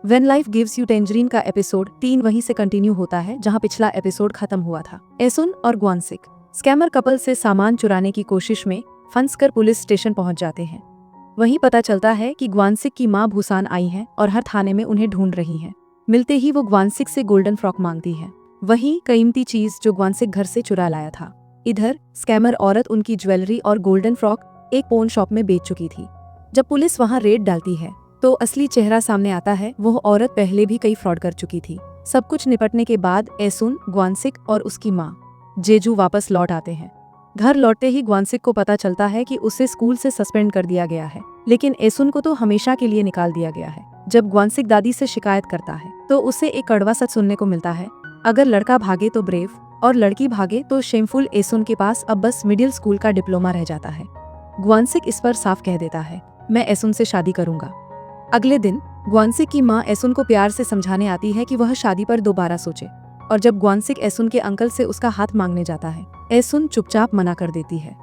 When life gives you tangerine का episode 3 वहीं से कंटिन्यू होता है जहां पिछला एपिसोड खत्म हुआ था। एसुन और ग्वानसिक स्कैमर कपल से सामान चुराने की कोशिश में फंस कर पुलिस स्टेशन पहुंच जाते हैं। वहीं पता चलता है कि ग्वानसिक की मां भूसान आई हैं और हर थाने में उन्हें ढूंढ रही हैं। मिलते ही वो ग्वानसिक से गोल्डन फ्रॉक मांगती है, वही कीमती चीज जो ग्वानसिक घर से चुरा लाया था। इधर स्कैमर औरत उनकी ज्वेलरी और गोल्डन फ्रॉक एक पोन शॉप में बेच चुकी थी। जब पुलिस वहां रेड डालती है तो असली चेहरा सामने आता है। वो औरत पहले भी कई फ्रॉड कर चुकी थी। सब कुछ निपटने के बाद एसुन, ग्वानसिक और उसकी माँ जेजू वापस लौट आते हैं। घर लौटते ही ग्वानसिक को पता चलता है कि उसे स्कूल से सस्पेंड कर दिया गया है, लेकिन एसुन को तो हमेशा के लिए निकाल दिया गया है। जब ग्वानसिक दादी से शिकायत करता है तो उसे एक कड़वा सच सुनने को मिलता है, अगर लड़का भागे तो ब्रेव और लड़की भागे तो शेमफुल। एसुन के पास अब बस मिडिल स्कूल का डिप्लोमा रह जाता है। ग्वानसिक इस पर साफ कह देता है, मैं एसुन से शादी करूंगा। अगले दिन ग्वानसिक की मां एसुन को प्यार से समझाने आती है कि वह शादी पर दोबारा सोचे, और जब ग्वानसिक एसुन के अंकल से उसका हाथ मांगने जाता है, एसुन चुपचाप मना कर देती है।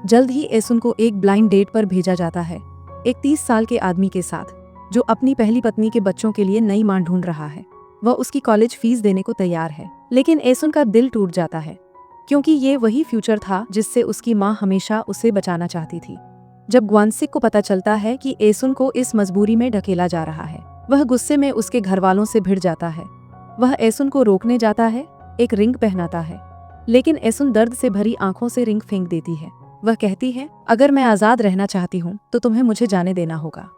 जल्द ही एसुन को एक ब्लाइंड डेट पर भेजा जाता है, एक 30 साल के आदमी के साथ जो अपनी पहली पत्नी के बच्चों के लिए नई मां ढूंढ रहा है। वह उसकी कॉलेज फीस देने को तैयार है, लेकिन एसुन का दिल टूट जाता है क्योंकि ये वही फ्यूचर था जिससे उसकी मां हमेशा उसे बचाना चाहती थी। जब ग्वानसिक को पता चलता है कि एसुन को इस मजबूरी में ढकेला जा रहा है, वह गुस्से में उसके घर वालों से भिड़ जाता है। वह एसुन को रोकने जाता है, एक रिंग पहनाता है, लेकिन एसुन दर्द से भरी आंखों से रिंग फेंक देती है। वह कहती है, अगर मैं आजाद रहना चाहती हूँ तो तुम्हें मुझे जाने देना होगा।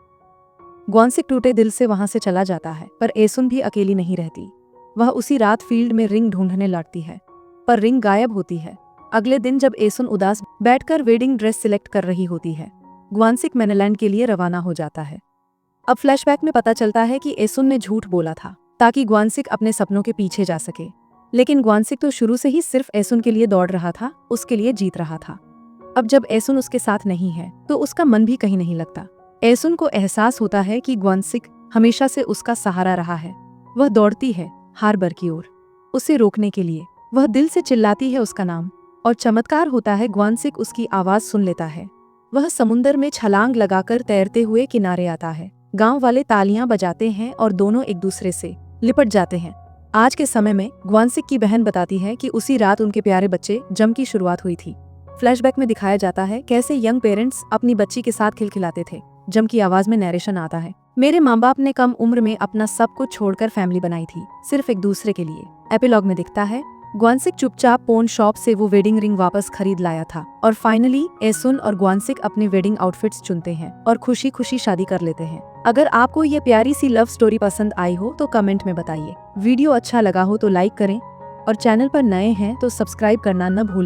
ग्वानसिक टूटे दिल से वहां से चला जाता है, पर एसुन भी अकेली नहीं रहती। वह उसी रात फील्ड में रिंग ढूंढने लौटती है, पर रिंग गायब होती है। अगले दिन जब एसुन उदास बैठकर वेडिंग ड्रेस सिलेक्ट कर रही होती है, ग्वानसिक मैनेलैंड के लिए रवाना हो जाता है। अब फ्लैशबैक में पता चलता है कि एसुन ने झूठ बोला था ताकि ग्वानसिक अपने सपनों के पीछे जा सके, लेकिन ग्वानसिक तो शुरू से ही सिर्फ एसुन के लिए दौड़ रहा था, उसके लिए जीत रहा था। अब जब एसुन उसके साथ नहीं है तो उसका मन भी कहीं नहीं लगता। एसुन को एहसास होता है कि ग्वानसिक हमेशा से उसका सहारा रहा है। वह दौड़ती है हार्बर की ओर, उसे रोकने के लिए। वह दिल से चिल्लाती है उसका नाम, और चमत्कार होता है, ग्वानसिक उसकी आवाज सुन लेता है। वह समुंदर में छलांग लगाकर तैरते हुए किनारे आता है। गांव वाले तालियां बजाते हैं और दोनों एक दूसरे से लिपट जाते हैं। आज के समय में ग्वानसिक की बहन बताती है कि उसी रात उनके प्यारे बच्चे जम की शुरुआत हुई थी। फ्लैशबैक में दिखाया जाता है कैसे यंग पेरेंट्स अपनी बच्ची के साथ खिलखिलाते थे। जम की आवाज में नरेशन आता है, मेरे माँ बाप ने कम उम्र में अपना सब कुछ छोड़कर फैमिली बनाई थी, सिर्फ एक दूसरे के लिए। एपिलॉग में दिखता है, ग्वानसिक चुपचाप पोन शॉप से वो वेडिंग रिंग वापस खरीद लाया था, और फाइनली एसुन और ग्वानसिक अपने वेडिंग आउटफिट्स चुनते हैं और खुशी खुशी शादी कर लेते हैं। अगर आपको ये प्यारी सी लव स्टोरी पसंद आई हो तो कमेंट में बताइए। वीडियो अच्छा लगा हो तो लाइक करें, और चैनल पर नए हैं तो सब्सक्राइब करना न भूलें।